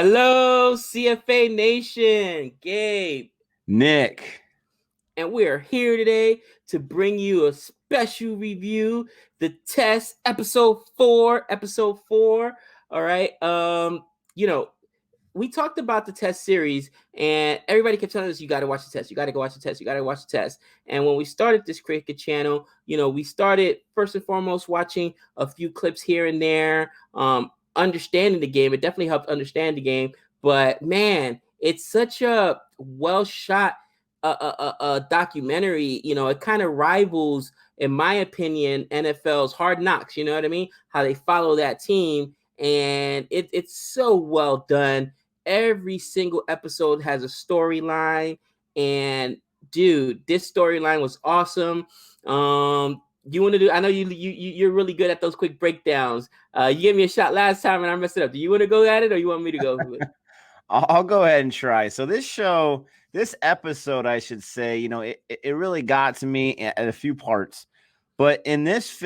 Hello, CFA Nation. Gabe. Nick. And we are here today to bring you a special review, the test, episode 4. All right. We talked about the test series, and everybody kept telling us, you got to watch the test. You got to go watch the test. You got to watch the test. And when we started this cricket channel, we started first and foremost watching a few clips here and there, understanding the game. It definitely helped understand the game. But man, it's such a well shot documentary. It kind of rivals, in my opinion, NFL's Hard Knocks. You know what I mean? How they follow that team, and it's so well done. Every single episode has a storyline, and dude, this storyline was awesome. You want to do? I know you're really good at those quick breakdowns. You gave me a shot last time, and I messed it up. Do you want to go at it, or you want me to go? I'll go ahead and try. So this episode, I should say, it really got to me at a few parts. But in this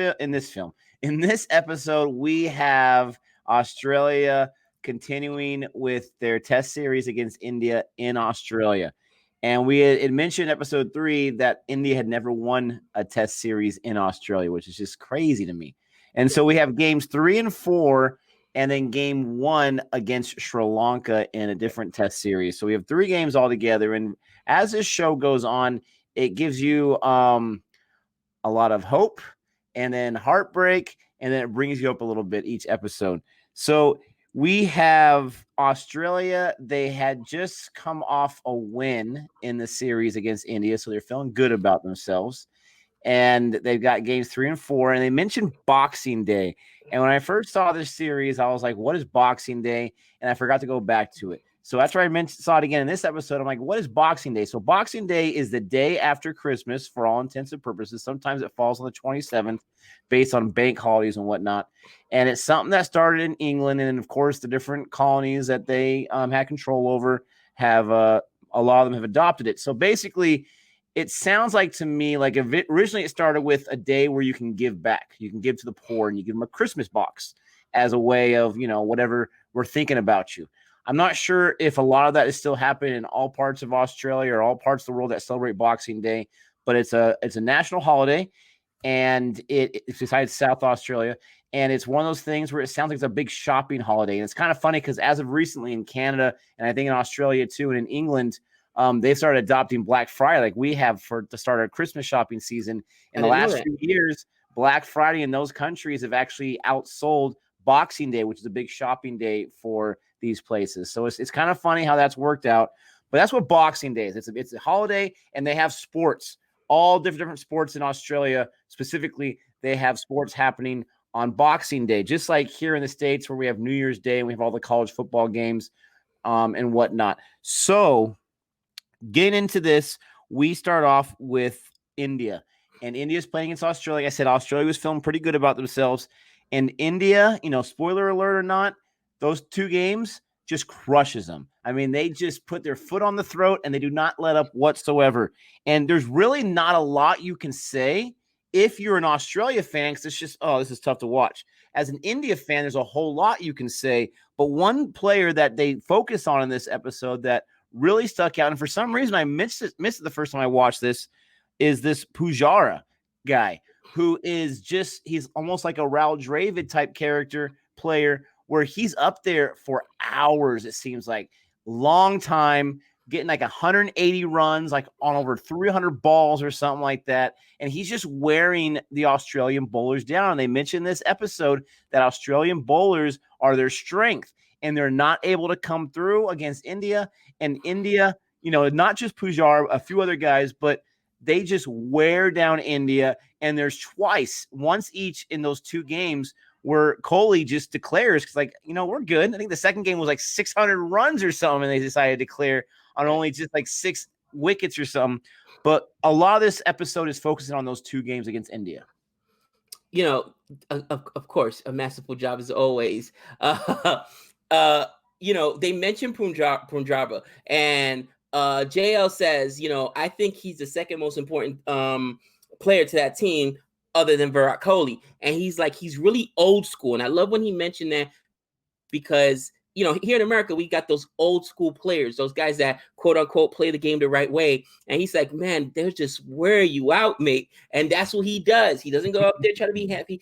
episode, we have Australia continuing with their test series against India in Australia. And we had mentioned episode 3 that India had never won a test series in Australia, which is just crazy to me. And so we have games 3 and 4, and then game 1 against Sri Lanka in a different test series. So we have 3 games altogether. And as this show goes on, it gives you a lot of hope and then heartbreak, and then it brings you up a little bit each episode. So we have Australia. They had just come off a win in the series against India, so they're feeling good about themselves. And they've got games 3 and 4, and they mentioned Boxing Day. And when I first saw this series, I was like, what is Boxing Day? And I forgot to go back to it. So after I saw it again in this episode, I'm like, what is Boxing Day? So Boxing Day is the day after Christmas for all intents and purposes. Sometimes it falls on the 27th based on bank holidays and whatnot. And it's something that started in England. And, of course, the different colonies that they had control over have a lot of them have adopted it. So basically, it sounds like to me like originally it started with a day where you can give back. You can give to the poor, and you give them a Christmas box as a way of, whatever we're thinking about you. I'm not sure if a lot of that is still happening in all parts of Australia or all parts of the world that celebrate Boxing Day, but it's a national holiday, and it's besides South Australia. And it's one of those things where it sounds like it's a big shopping holiday. And it's kind of funny because as of recently in Canada, and I think in Australia too, and in England, they've started adopting Black Friday like we have to start our Christmas shopping season. In the last few years, Black Friday in those countries have actually outsold Boxing Day, which is a big shopping day for these places. So it's kind of funny how that's worked out. But that's what Boxing Day is. It's a holiday, and they have sports, all different sports in Australia. Specifically, they have sports happening on Boxing Day, just like here in the States where we have New Year's Day and we have all the college football games and whatnot. So getting into this, we start off with India. And India's playing against Australia. Like I said, Australia was feeling pretty good about themselves. And India, spoiler alert or not, those 2 games just crushes them. I mean, they just put their foot on the throat, and they do not let up whatsoever. And there's really not a lot you can say if you're an Australia fan, because it's just, this is tough to watch. As an India fan, there's a whole lot you can say. But one player that they focus on in this episode that really stuck out, and for some reason I missed it the first time I watched this, is this Pujara guy, who is he's almost like a Raul Dravid type player, where he's up there for hours, it seems like. Long time, getting like 180 runs, like on over 300 balls or something like that. And he's just wearing the Australian bowlers down. And they mentioned this episode that Australian bowlers are their strength, and they're not able to come through against India. And India, not just Pujara, a few other guys, but they just wear down India. And there's once each in those 2 games where Kohli just declares, because we're good. I think the second game was like 600 runs or something, and they decided to declare on only just like 6 wickets or something. But a lot of this episode is focusing on those 2 games against India. Of course, a masterful job as always. They mentioned Punjaba, and JL says, I think he's the second most important player to that team other than Virat Kohli. And he's really old school. And I love when he mentioned that, because here in America, we got those old school players, those guys that quote unquote play the game the right way. And he's like, man, they're just wear you out, mate. And that's what he does. He doesn't go up there trying to be happy.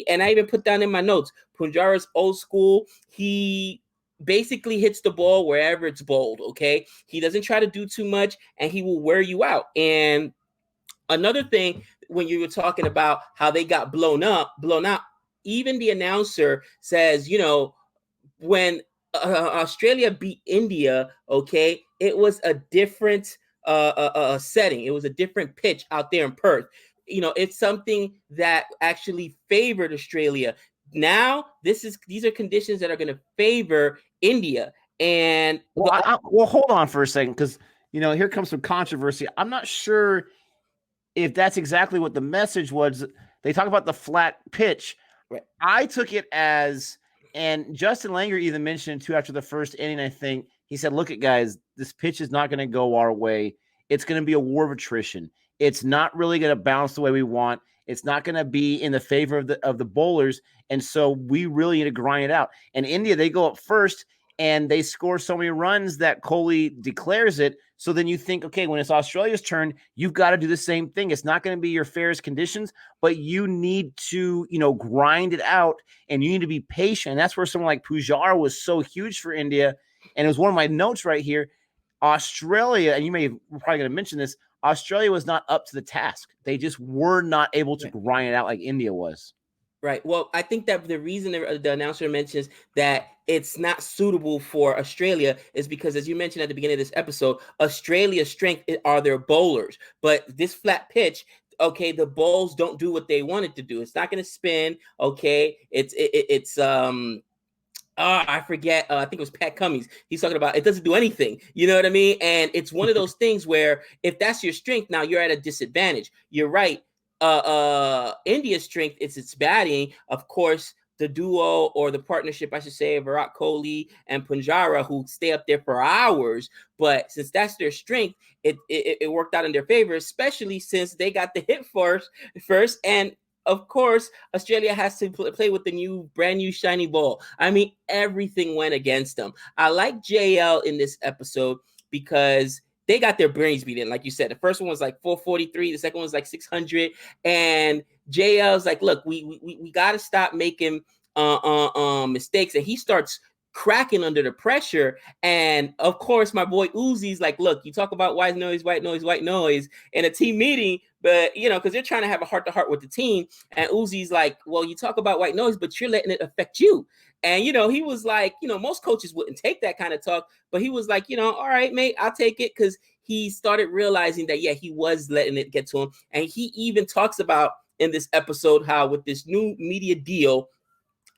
And I even put down in my notes, Punjara's old school. He basically hits the ball wherever it's bowled. Okay. He doesn't try to do too much, and he will wear you out. And another thing, when you were talking about how they got blown out, even the announcer says, when Australia beat India, okay, it was a different setting. It was a different pitch out there in Perth. It's something that actually favored Australia. Now, these are conditions that are going to favor India. And well, hold on for a second, because here comes some controversy. I'm not sure if that's exactly what the message was. They talk about the flat pitch. Right. I took it as, and Justin Langer even mentioned too after the first inning, I think, he said, look at guys, this pitch is not going to go our way. It's going to be a war of attrition. It's not really going to bounce the way we want. It's not going to be in the favor of the bowlers. And so we really need to grind it out. And India, they go up first and they score so many runs that Kohli declares it. So then you think, okay, when it's Australia's turn, you've got to do the same thing. It's not going to be your fairest conditions, but you need to, grind it out, and you need to be patient. And that's where someone like Pujara was so huge for India. And it was one of my notes right here. Australia, and you may probably going to mention this, Australia was not up to the task. They just were not able to grind it out like India was. Right. Well, I think that the reason the announcer mentions that it's not suitable for Australia is because, as you mentioned at the beginning of this episode, Australia's strength are their bowlers. But this flat pitch, okay, the bowls don't do what they want it to do. It's not going to spin. Okay, I forget. I think it was Pat Cummins. He's talking about it doesn't do anything. You know what I mean? And it's one of those things where if that's your strength, now you're at a disadvantage. You're right. India's strength is its batting. Of course, the duo, or the partnership, I should say, of Virat Kohli and Punjara, who stay up there for hours. But since that's their strength, it worked out in their favor, especially since they got the hit first. And of course, Australia has to play with the brand new shiny ball. I mean, everything went against them. I like JL in this episode because they got their brains beaten. Like you said, the first one was like 443. The second one was like 600. And JL's like, look, we got to stop making mistakes. And he starts cracking under the pressure. And of course, my boy Uzi's like, look, you talk about white noise in a team meeting, but because they're trying to have a heart-to-heart with the team. And Uzi's like, well, you talk about white noise, but you're letting it affect you. And, he was like, most coaches wouldn't take that kind of talk, but he was like, all right, mate, I'll take it. Because he started realizing that, yeah, he was letting it get to him. And he even talks about in this episode how with this new media deal,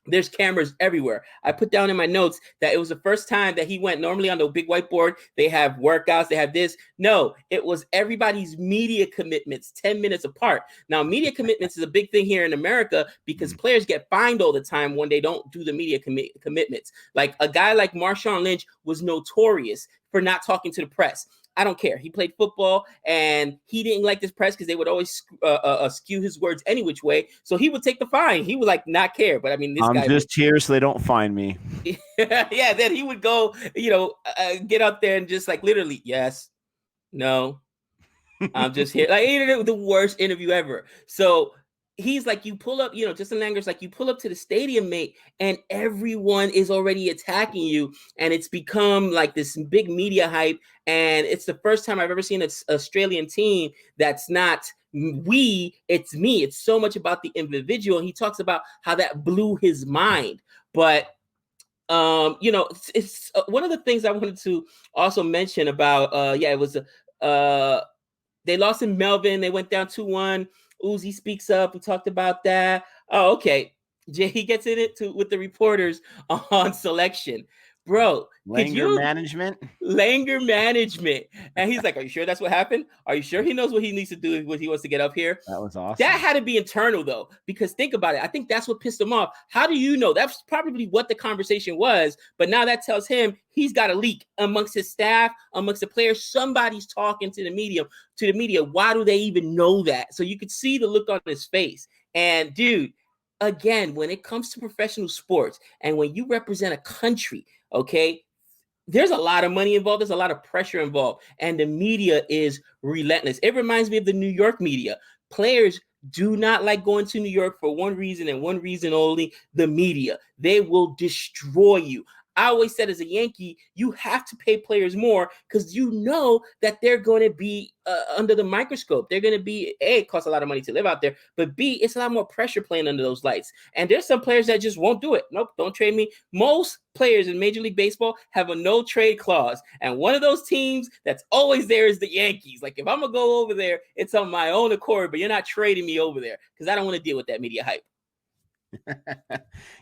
there's cameras everywhere. I put down in my notes that it was the first time that he went. Normally on the big whiteboard, they have workouts, they have this. No, it was everybody's media commitments 10 minutes apart. Now, media commitments is a big thing here in America because players get fined all the time when they don't do the media commitments. Like a guy like Marshawn Lynch was notorious for not talking to the press. I don't care. He played football and he didn't like this press because they would always skew his words any which way. So he would take the fine. He would like not care. But I mean, this guy just here so they don't find me. Yeah. Then he would go, get up there and just like literally, yes, no, I'm just here. Like the worst interview ever. So he's like, you pull up, Justin Langer's like, you pull up to the stadium, mate, and everyone is already attacking you. And it's become like this big media hype. And it's the first time I've ever seen an Australian team that's not it's me. It's so much about the individual. And he talks about how that blew his mind. But, it's one of the things I wanted to also mention about, it was, they lost in Melbourne. They went down 2-1. Uzi speaks up. We talked about that. Oh, okay. He gets in it with the reporters on selection. Bro, Langer management. And he's like, are you sure that's what happened? Are you sure he knows what he needs to do when he wants to get up here? That was awesome. That had to be internal, though, because think about it. I think that's what pissed him off. How do you know? That's probably what the conversation was. But now that tells him he's got a leak amongst his staff, amongst the players. Somebody's talking to the media. Why do they even know that? So you could see the look on his face. And dude, again, when it comes to professional sports and when you represent a country, okay, there's a lot of money involved. There's a lot of pressure involved. And the media is relentless. It reminds me of the New York media. Players do not like going to New York for one reason and one reason only, the media. They will destroy you. I always said as a Yankee, you have to pay players more because you know that they're going to be under the microscope. They're going to be, A, it costs a lot of money to live out there, but B, it's a lot more pressure playing under those lights. And there's some players that just won't do it. Nope, don't trade me. Most players in Major League Baseball have a no trade clause. And one of those teams that's always there is the Yankees. Like, if I'm going to go over there, it's on my own accord, but you're not trading me over there because I don't want to deal with that media hype.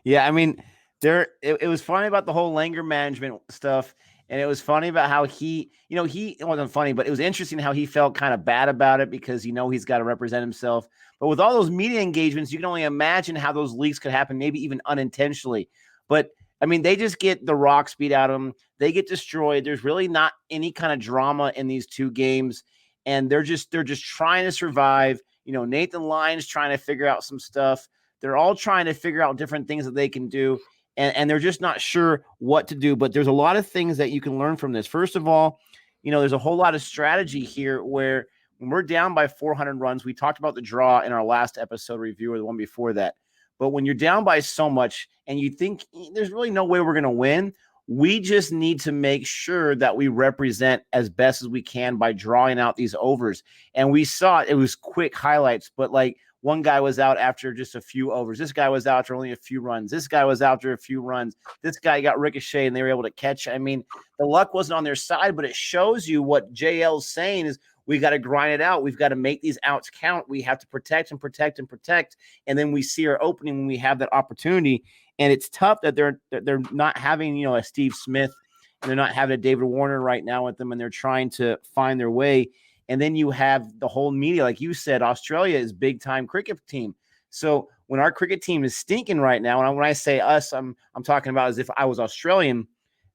Yeah, I mean, it was funny about the whole Langer management stuff, and it was funny about how it wasn't funny, but it was interesting how he felt kind of bad about it because he's got to represent himself. But with all those media engagements, you can only imagine how those leaks could happen, maybe even unintentionally. But I mean, they just get the rocks beat out of them. They get destroyed. There's really not any kind of drama in these two games, and they're just trying to survive. Nathan Lyon's trying to figure out some stuff. They're all trying to figure out different things that they can do. And they're just not sure what to do. But there's a lot of things that you can learn from this. First of all, there's a whole lot of strategy here where when we're down by 400 runs, we talked about the draw in our last episode review or the one before that. But when you're down by so much and you think there's really no way we're going to win, we just need to make sure that we represent as best as we can by drawing out these overs. And we saw it was quick highlights, but like, one guy was out after just a few overs. This guy was out after only a few runs. This guy was out after a few runs. This guy got ricocheted and they were able to catch. I mean, the luck wasn't on their side, but it shows you what JL's saying is we got to grind it out. We've got to make these outs count. We have to protect and protect and protect. And then we see our opening when we have that opportunity. And it's tough that they're not having, a Steve Smith and they're not having a David Warner right now with them, and they're trying to find their way. And then you have the whole media. Like you said, Australia is big-time cricket team. So when our cricket team is stinking right now, and when I say us, I'm talking about as if I was Australian,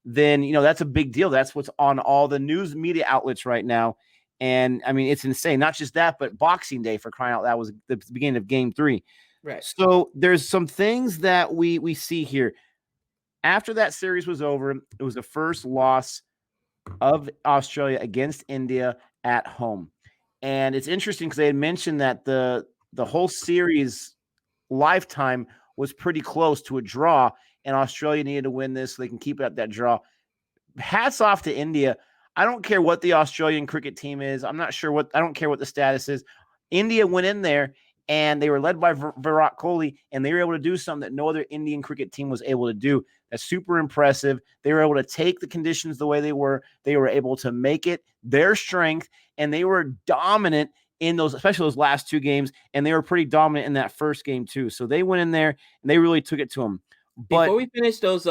then, that's a big deal. That's what's on all the news media outlets right now. And, I mean, it's insane. Not just that, but Boxing Day, for crying out loud, was the beginning of Game 3. Right. So there's some things that we see here. After that series was over, it was the first loss of Australia against India at home. And it's interesting because they had mentioned that the whole series lifetime was pretty close to a draw, and Australia needed to win this so they can keep it at that draw. Hats off to India. I don't care what the Australian cricket team is. I don't care what the status is. India went in there and they were led by Virat Kohli, and they were able to do something that no other Indian cricket team was able to do. That's super impressive. They were able to take the conditions the way they were. They were able to make it their strength, and they were dominant in those, especially those last two games, and they were pretty dominant in that first game too. So they went in there and they really took it to them. But before we finish those,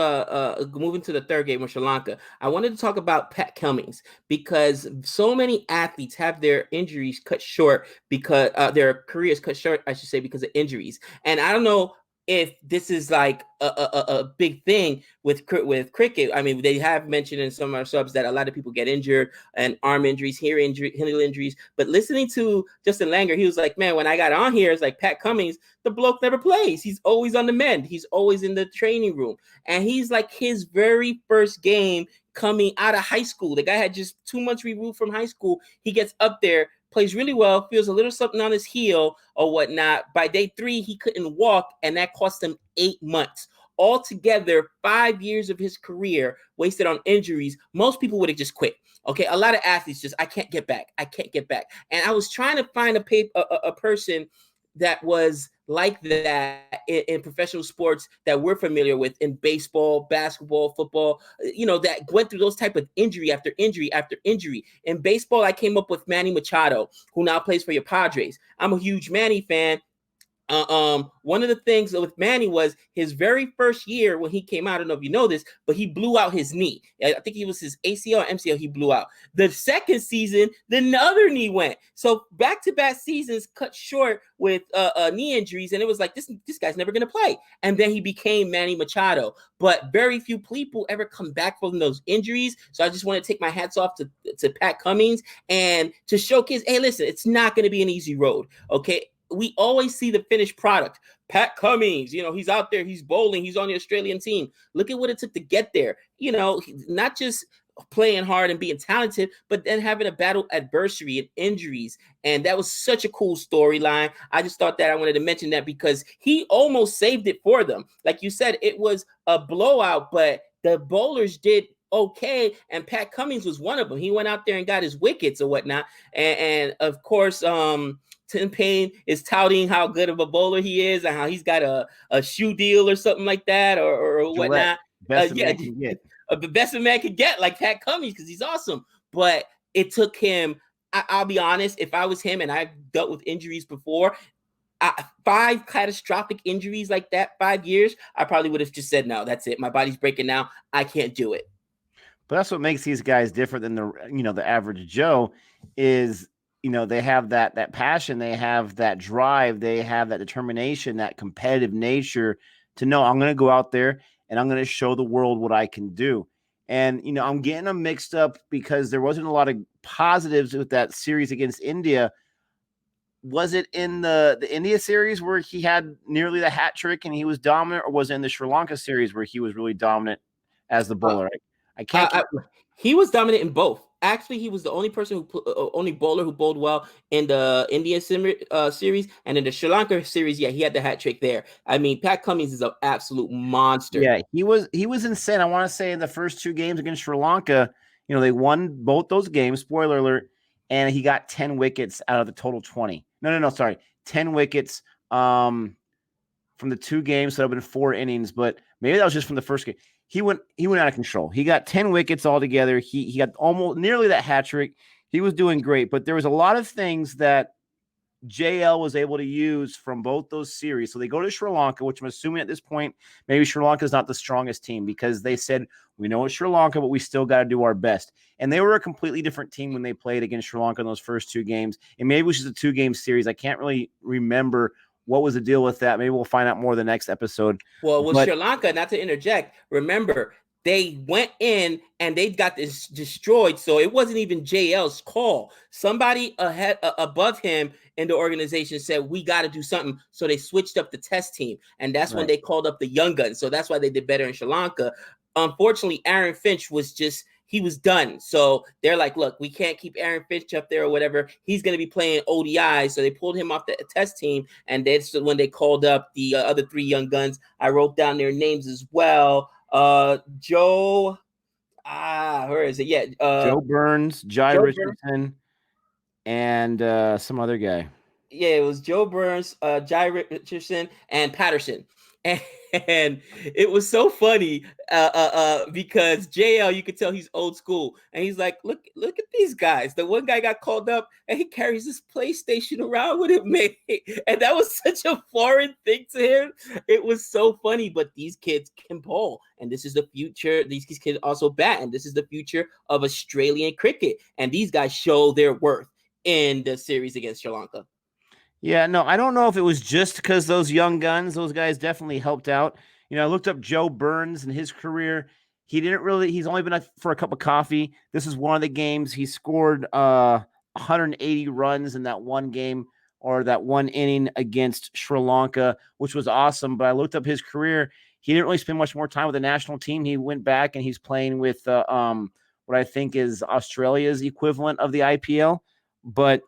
moving to the third game with Sri Lanka, I wanted to talk about Pat Cummins because so many athletes have their injuries cut short because their careers cut short, I should say, because of injuries. And I don't know if this is like a big thing with cricket. I mean, they have mentioned in some of our subs that a lot of people get injured and arm injuries, heel injuries. But listening to Justin Langer, he was like, man, when I got on here, it's like Pat Cummins, the bloke never plays. He's always on the mend. He's always in the training room. And he's like his very first game coming out of high school. The guy had just 2 months removed from high school. He gets up there, plays really well, feels a little something on his heel or whatnot. By day 3, he couldn't walk, and that cost him 8 months. Altogether, 5 years of his career wasted on injuries. Most people would have just quit. Okay, a lot of athletes just, I can't get back. And I was trying to find a person that was like that in professional sports that we're familiar with in baseball, basketball, football, that went through those type of injury after injury after injury. In baseball, I came up with Manny Machado, who now plays for your Padres. I'm a huge Manny fan. One of the things with Manny was his very first year when he came out. I don't know if you know this, but he blew out his knee. I think it was his ACL or MCL he blew out. The second season, the other knee went. So back-to-back seasons cut short with knee injuries, and it was like, this guy's never going to play. And then he became Manny Machado. But very few people ever come back from those injuries. So I just want to take my hats off to Pat Cummins and to showcase, hey, listen, it's not going to be an easy road, okay? We always see the finished product. Pat Cummins, he's out there, he's bowling, he's on the Australian team. Look at what it took to get there. Not just playing hard and being talented, but then having a battle adversity and injuries. And that was such a cool storyline. I just thought that I wanted to mention that because he almost saved it for them. Like you said, it was a blowout, but the bowlers did okay, and Pat Cummins was one of them. He went out there and got his wickets or whatnot. And of course, Tim Payne is touting how good of a bowler he is and how he's got a shoe deal or something like that or whatnot. Best man can get. The best a man could get, like Pat Cummins, because he's awesome. But it took him, I'll be honest, if I was him and I've dealt with injuries before, 5 catastrophic injuries like that, 5 years, I probably would have just said, no, that's it. My body's breaking now. I can't do it. But that's what makes these guys different than the average Joe is, they have that passion, they have that drive, they have that determination, that competitive nature to know I'm going to go out there and I'm going to show the world what I can do. And, I'm getting them mixed up because there wasn't a lot of positives with that series against India. Was it in the India series where he had nearly the hat trick and he was dominant, or was it in the Sri Lanka series where he was really dominant as the bowler? I can't. He was dominant in both. Actually, he was the only person only bowler who bowled well in the India series, and in the Sri Lanka series, yeah, he had the hat trick there. I mean, Pat Cummins is an absolute monster. Yeah, he was insane. I want to say in the first 2 games against Sri Lanka, they won both those games. Spoiler alert, and he got 10 wickets out of the total 20. No, sorry, 10 wickets from the 2 games. So that would have been 4 innings, but maybe that was just from the first game. He went out of control. He got 10 wickets altogether. He got almost nearly that hat trick. He was doing great, but there was a lot of things that JL was able to use from both those series. So they go to Sri Lanka, which I'm assuming at this point, maybe Sri Lanka is not the strongest team because they said, we know it's Sri Lanka, but we still got to do our best. And they were a completely different team when they played against Sri Lanka in those first 2 games. And maybe it was just a 2-game series. I can't really remember what was the deal with that. Maybe we'll find out more the next episode. Well, with Sri Lanka, not to interject, remember, they went in and they got this destroyed. So it wasn't even JL's call. Somebody above him in the organization said, we got to do something. So they switched up the test team. And that's when they called up the young guns. So that's why they did better in Sri Lanka. Unfortunately, Aaron Finch he was done. So they're like, look, we can't keep Aaron Finch up there or whatever. He's going to be playing ODI. So they pulled him off the test team. And that's when they called up the other 3 young guns. I wrote down their names as well. Joe, where is it? Yeah. Joe Burns, Jai Richardson, and some other guy. Yeah, it was Joe Burns, Jai Richardson, and Patterson. And it was so funny because JL, you could tell he's old school, and he's like, look at these guys. The one guy got called up, and he carries this PlayStation around with him, man. And that was such a foreign thing to him. It was so funny, but these kids can bowl, and this is the future. These kids also bat, and this is the future of Australian cricket. And these guys show their worth in the series against Sri Lanka. Yeah, no, I don't know if it was just because those young guns, those guys definitely helped out. I looked up Joe Burns and his career. He's only been for a cup of coffee. This is one of the games he scored 180 runs in that one game or that one inning against Sri Lanka, which was awesome. But I looked up his career. He didn't really spend much more time with the national team. He went back and he's playing with what I think is Australia's equivalent of the IPL. But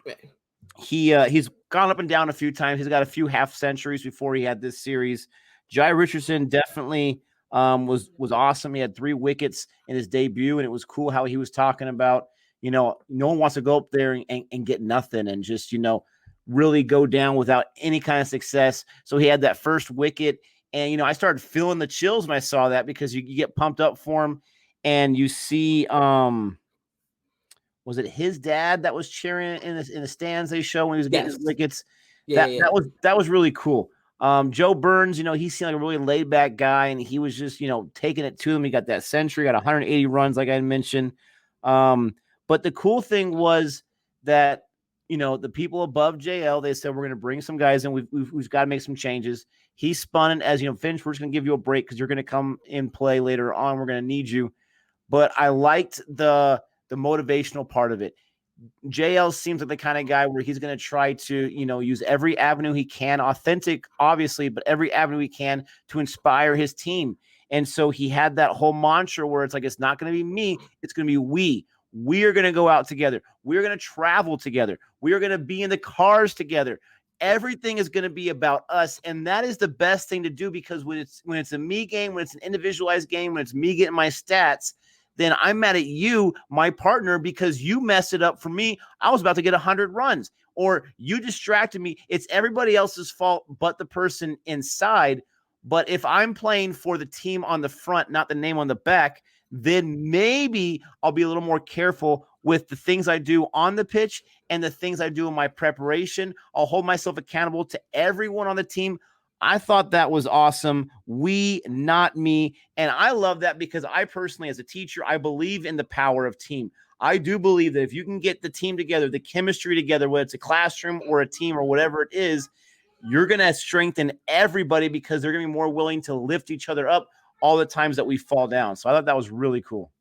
he's gone up and down a few times. He's got a few half centuries before he had this series. Jai Richardson definitely was awesome. He had 3 wickets in his debut, and it was cool how he was talking about, no one wants to go up there and get nothing and just, really go down without any kind of success. So he had that first wicket, and, I started feeling the chills when I saw that because you get pumped up for him, and you see was it his dad that was cheering in the stands they show when he was getting his wickets? That was really cool. Joe Burns, he seemed like a really laid back guy, and he was just, taking it to him. He got that century, got 180 runs, like I mentioned. But the cool thing was that, the people above JL, they said, we're going to bring some guys in. We've got to make some changes. He spun it as, Finch, we're just going to give you a break because you're going to come in play later on. We're going to need you. But I liked the motivational part of it. JL seems like the kind of guy where he's going to try to, use every avenue he can, authentic, obviously, but every avenue he can to inspire his team. And so he had that whole mantra where it's like, it's not going to be me, it's going to be we. We are going to go out together. We're going to travel together. We are going to be in the cars together. Everything is going to be about us. And that is the best thing to do, because when it's a me game, when it's an individualized game, when it's me getting my stats, then I'm mad at you, my partner, because you messed it up for me. I was about to get 100 runs, or you distracted me. It's everybody else's fault but the person inside. But if I'm playing for the team on the front, not the name on the back, then maybe I'll be a little more careful with the things I do on the pitch and the things I do in my preparation. I'll hold myself accountable to everyone on the team. I thought that was awesome. We, not me. And I love that, because I personally, as a teacher, I believe in the power of team. I do believe that if you can get the team together, the chemistry together, whether it's a classroom or a team or whatever it is, you're going to strengthen everybody, because they're going to be more willing to lift each other up all the times that we fall down. So I thought that was really cool.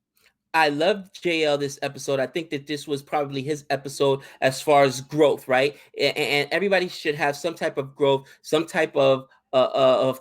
I loved JL this episode. I think that this was probably his episode as far as growth, right? And everybody should have some type of growth, some type of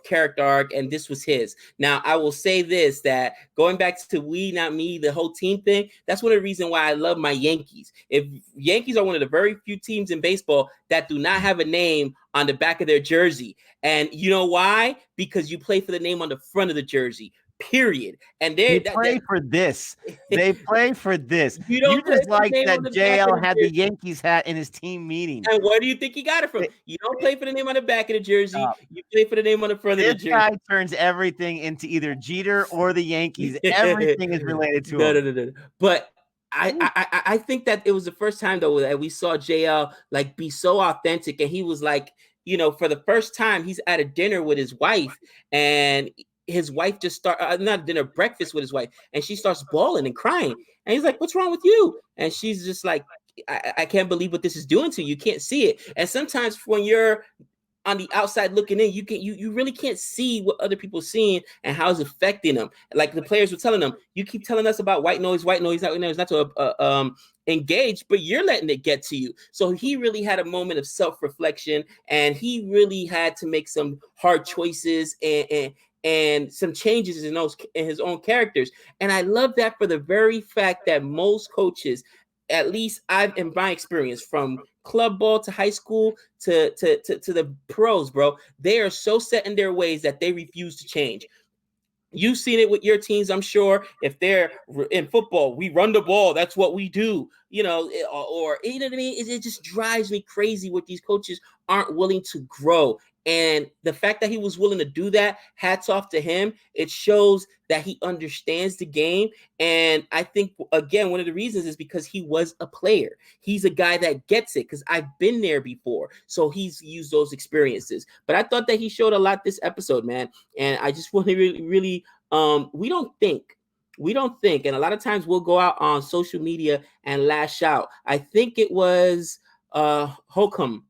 character arc, and this was his. Now, I will say this, that going back to we, not me, the whole team thing, that's one of the reasons why I love my Yankees. If Yankees are one of the very few teams in baseball that do not have a name on the back of their jersey. And you know why? Because you play for the name on the front of the jersey. Period. And they play for this. They play for this. You just like that JL had the Yankees hat in his team meeting. And where do you think he got it from? You don't play for the name on the back of the jersey. You play for the name on the front of the jersey. This guy turns everything into either Jeter or the Yankees. Everything is related to him. No. But I think that it was the first time, though, that we saw JL like be so authentic. And he was like, for the first time, he's at a dinner with his wife, and his wife just not dinner, breakfast with his wife, and she starts bawling and crying, and he's like, "What's wrong with you?" And she's just like, I can't believe what this is doing to you. You can't see it. And sometimes when you're on the outside looking in, you really can't see what other people are seeing and how it's affecting them. Like the players were telling them, you keep telling us about white noise, not to engage, but you're letting it get to you. So he really had a moment of self-reflection, and he really had to make some hard choices and some changes in his own characters. And I love that for the very fact that most coaches, at least I've in my experience, from club ball to high school to the pros, bro, they are so set in their ways that they refuse to change. You've seen it with your teams, I'm sure. If they're in football, we run the ball. That's what we do, or you know what I mean? It just drives me crazy what these coaches aren't willing to grow. And the fact that he was willing to do that, hats off to him. It shows that he understands the game. And I think, again, one of the reasons is because he was a player. He's a guy that gets it, because I've been there before. So he's used those experiences. But I thought that he showed a lot this episode, man. And I just want to really, we don't think. And a lot of times we'll go out on social media and lash out. I think it was Holcomb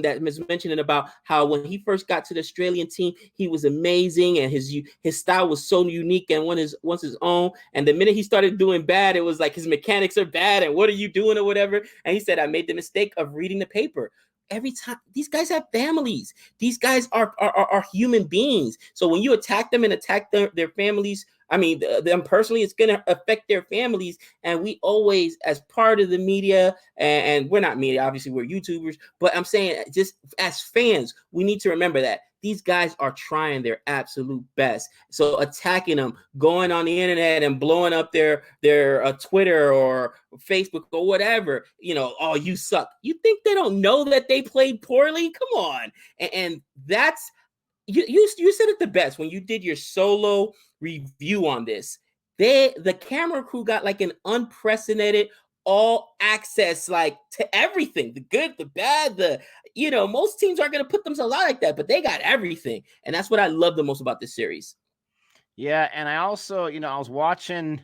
that was mentioning about how when he first got to the Australian team, he was amazing, and his style was so unique and was his own. And the minute he started doing bad, it was like his mechanics are bad, and what are you doing or whatever. And he said, I made the mistake of reading the paper. Every time, these guys have families. These guys are human beings. So when you attack them and attack their families, I mean, them personally, it's going to affect their families. And we always, as part of the media, and we're not media, obviously we're YouTubers, but I'm saying just as fans, we need to remember that these guys are trying their absolute best. So attacking them, going on the internet and blowing up their Twitter or Facebook or whatever, oh, you suck. You think they don't know that they played poorly? Come on. And that's, you said it the best when you did your solo review on this. The camera crew got like an unprecedented all access, like, to everything, the good, the bad, most teams aren't going to put themselves out like that, but they got everything. And that's what I love the most about this series. Yeah. And I also, I was watching,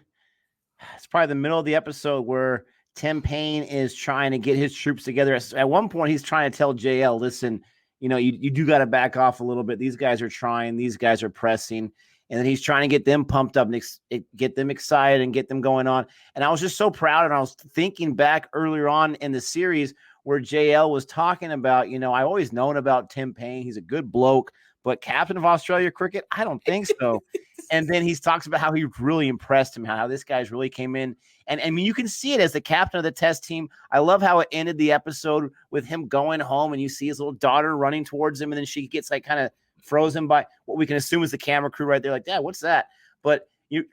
it's probably the middle of the episode where Tim Payne is trying to get his troops together. At one point, he's trying to tell JL, listen, you do got to back off a little bit. These guys are trying. These guys are pressing. And then he's trying to get them pumped up and get them excited and get them going on. And I was just so proud. And I was thinking back earlier on in the series where JL was talking about, I always known about Tim Payne. He's a good bloke, but captain of Australia cricket, I don't think so. And then he talks about how he really impressed him, how this guy's really came in. And I mean, you can see it as the captain of the test team. I love how it ended the episode with him going home and you see his little daughter running towards him. And then she gets like kind of frozen by what we can assume is the camera crew right there. Like, Dad, what's that? But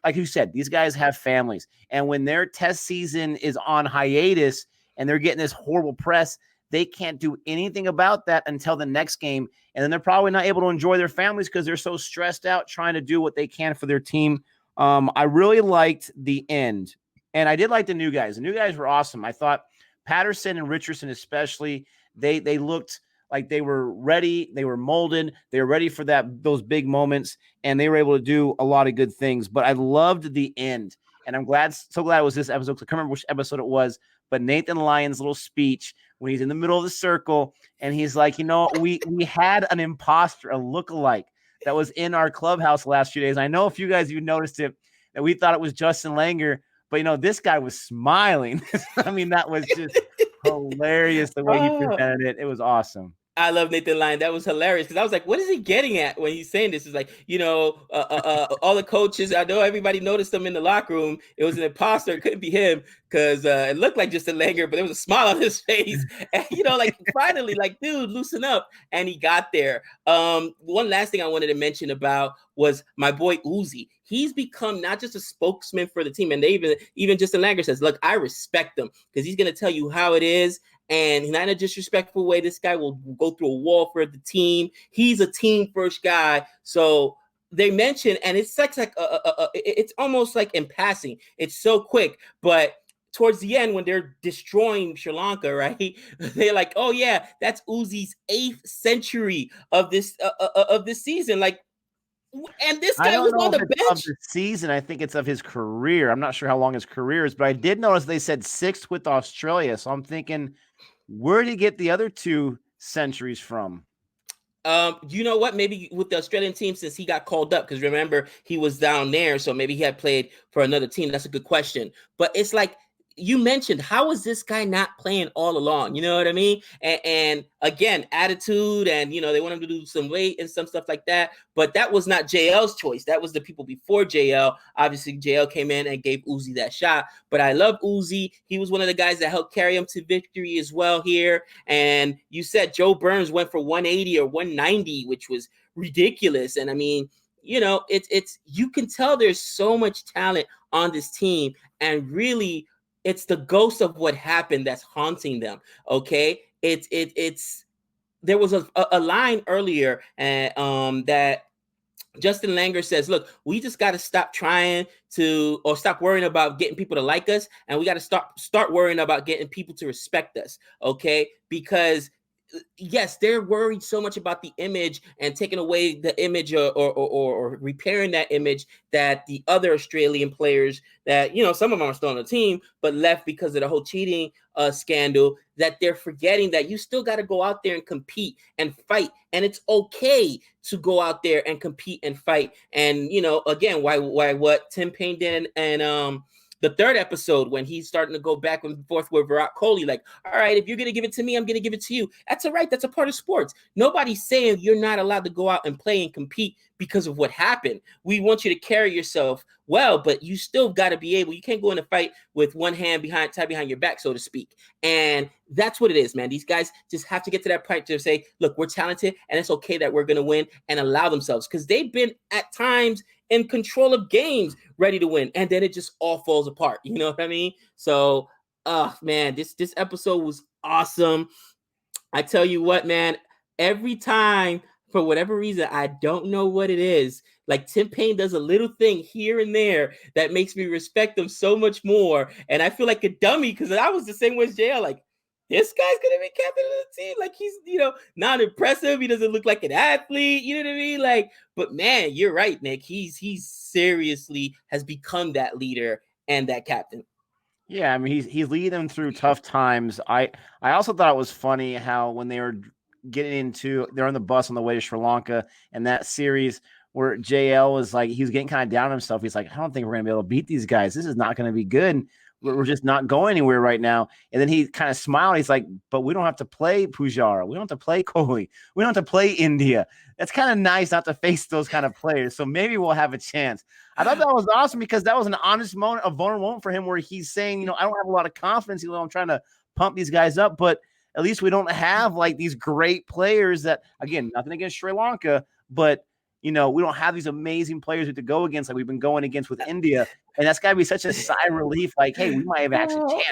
like you said, these guys have families. And when their test season is on hiatus and they're getting this horrible press, they can't do anything about that until the next game. And then they're probably not able to enjoy their families because they're so stressed out trying to do what they can for their team. I really liked the end. And I did like the new guys. The new guys were awesome. I thought Patterson and Richardson especially, they looked like they were ready. They were molded. They were ready for those big moments, and they were able to do a lot of good things. But I loved the end. And I'm so glad it was this episode. I can't remember which episode it was, but Nathan Lyon's little speech when he's in the middle of the circle and he's like, we had an imposter, a lookalike that was in our clubhouse the last few days. I know a few guys, you noticed it, that we thought it was Justin Langer, but this guy was smiling. I mean, that was just hilarious the way he presented it. It was awesome. I love Nathan Lyon. That was hilarious because I was like, what is he getting at when he's saying this? It's like, all the coaches, I know everybody noticed him in the locker room. It was an imposter. It couldn't be him because it looked like just a Langer, but there was a smile on his face. And, finally, like, dude, loosen up. And he got there. One last thing I wanted to mention about was my boy Uzi. He's become not just a spokesman for the team. And they even Justin Langer says, look, I respect him because he's going to tell you how it is. And not in a disrespectful way, this guy will go through a wall for the team. He's a team first guy. So they mentioned, and it's like it's almost like in passing. It's so quick, but towards the end when they're destroying Sri Lanka, right? They're like, oh yeah, that's Uzi's 8th century of this season. Like, and this guy was on the bench of the season. I think it's of his career. I'm not sure how long his career is, but I did notice they said 6th with Australia. So I'm thinking, where did he get the other 2 centuries from? You know what? Maybe with the Australian team since he got called up, because remember he was down there, so maybe he had played for another team. That's a good question. But it's like you mentioned, how is this guy not playing all along? You know what I mean? And again, attitude, and they want him to do some weight and some stuff like that. But that was not JL's choice. That was the people before JL. Obviously, JL came in and gave Uzi that shot. But I love Uzi. He was one of the guys that helped carry him to victory as well here. And you said Joe Burns went for 180 or 190, which was ridiculous. And I mean, it's you can tell there's so much talent on this team, and really, it's the ghost of what happened that's haunting them. Okay, it's there was a line earlier that Justin Langer says, look, we just got to stop stop worrying about getting people to like us, and we got to start worrying about getting people to respect us. Okay, because yes, they're worried so much about the image and taking away the image or repairing that image that the other Australian players that, some of them are still on the team, but left because of the whole cheating scandal, that they're forgetting that you still got to go out there and compete and fight. And it's okay to go out there and compete and fight. And, again, why what Tim Payne did and the 3rd episode when he's starting to go back and forth with Virat Kohli, like, all right, if you're going to give it to me, I'm going to give it to you. That's all right. That's a part of sports. Nobody's saying you're not allowed to go out and play and compete because of what happened. We want you to carry yourself well, but you still got to be able, you can't go in a fight with one hand tied behind your back, so to speak. And that's what it is, man. These guys just have to get to that point to say, look, we're talented and it's okay that we're going to win, and allow themselves, because they've been at times in control of games, ready to win, and then it just all falls apart. You know what I mean? So, man, this episode was awesome. I tell you what, man, every time, for whatever reason, I don't know what it is, like Tim Payne does a little thing here and there that makes me respect him so much more. And I feel like a dummy because I was the same way as JL, like, this guy's gonna be captain of the team. Like, he's, not impressive. He doesn't look like an athlete. You know what I mean? Like, but man, you're right, Nick. He's seriously has become that leader and that captain. Yeah, I mean, he's leading them through tough times. I also thought it was funny how when they were they're on the bus on the way to Sri Lanka, and that series where JL was like, he was getting kind of down on himself. He's like, I don't think we're going to be able to beat these guys. This is not going to be good. We're just not going anywhere right now. And then he kind of smiled. He's like, but we don't have to play Pujara. We don't have to play Kohli. We don't have to play India. That's kind of nice not to face those kind of players. So maybe we'll have a chance. I thought that was awesome because that was an honest moment, a vulnerable moment for him where he's saying, you know, I don't have a lot of confidence. You know, I'm trying to pump these guys up, but at least we don't have like these great players that, again, nothing against Sri Lanka, but you know, we don't have these amazing players to go against like we've been going against with India. And that's got to be such a sigh of relief. Like, hey, we might have actually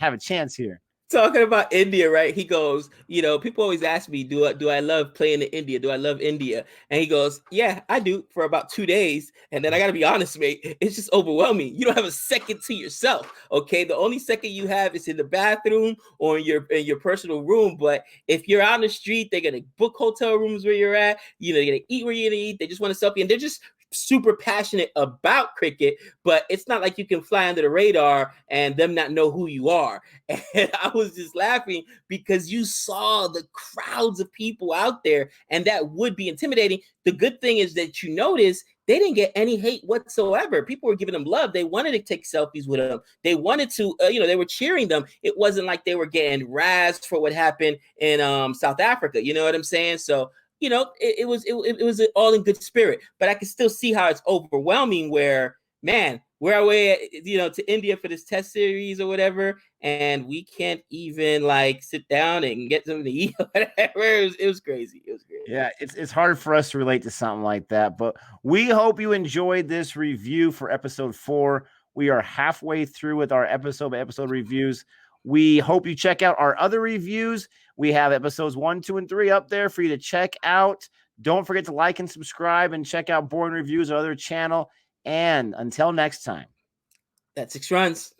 have a chance here. Talking about India, right? He goes, you know, people always ask me, do I love playing in India? Do I love India? And he goes, yeah, I do for about 2 days. And then I got to be honest, mate, it's just overwhelming. You don't have a second to yourself. Okay. The only second you have is in the bathroom or in your personal room. But if you're out on the street, they're going to book hotel rooms where you're at. You know, they're going to eat where you're going to eat. They just want to selfie. And they're just super passionate about cricket, but it's not like you can fly under the radar and them not know who you are. And I was just laughing because you saw the crowds of people out there, and that would be intimidating. The good thing is that you notice they didn't get any hate whatsoever. People were giving them love. They wanted to take selfies with them. They wanted to, they were cheering them. It wasn't like they were getting razzed for what happened in South Africa. You know what I'm saying? So it was all in good spirit, but I can still see how it's overwhelming where, man, we're away, to India for this test series or whatever, and we can't even like sit down and get something to eat or whatever. It was crazy. It was crazy. Yeah, it's hard for us to relate to something like that, but we hope you enjoyed this review for episode 4. We are halfway through with our episode by episode reviews. We hope you check out our other reviews. We have episodes 1, 2, and 3 up there for you to check out. Don't forget to like and subscribe and check out Boring Reviews, our other channel. And until next time. That's 6 runs.